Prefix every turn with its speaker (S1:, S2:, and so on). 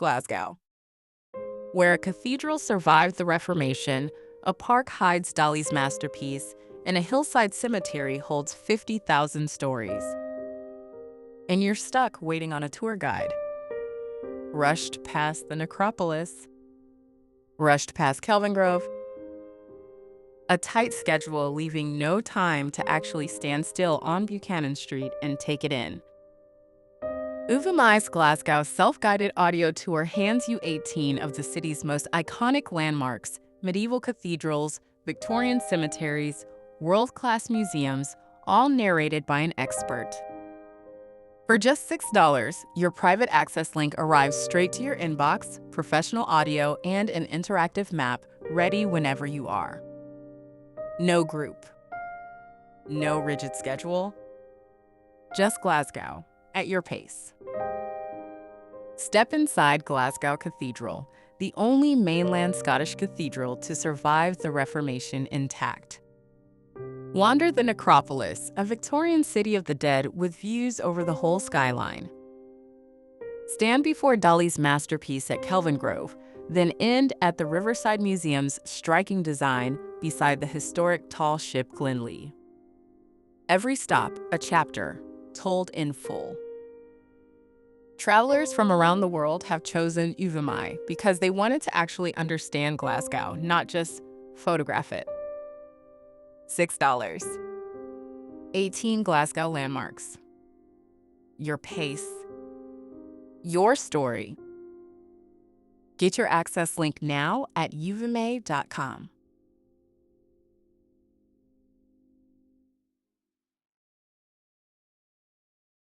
S1: Glasgow. Where a cathedral survived the Reformation, a park hides Dali's masterpiece, and a hillside cemetery holds 50,000 stories. And you're stuck waiting on a tour guide. Rushed past the Necropolis, rushed past Kelvingrove, a tight schedule leaving no time to actually stand still on Buchanan Street and take it in. Uvamai's Glasgow self-guided audio tour hands you 18 of the city's most iconic landmarks, medieval cathedrals, Victorian cemeteries, world-class museums, all narrated by an expert. For just $6, your private access link arrives straight to your inbox, professional audio, and an interactive map ready whenever you are. No group. No rigid schedule. Just Glasgow, at your pace. Step inside Glasgow Cathedral, the only mainland Scottish cathedral to survive the Reformation intact. Wander the Necropolis, a Victorian city of the dead with views over the whole skyline. Stand before Dali's masterpiece at Kelvingrove, then end at the Riverside Museum's striking design beside the historic tall ship Glenlee. Every stop, a chapter, told in full. Travelers from around the world have chosen Uvamai because they wanted to actually understand Glasgow, not just photograph it. $6. 18 Glasgow landmarks. Your pace. Your story. Get your access link now at uvamai.com.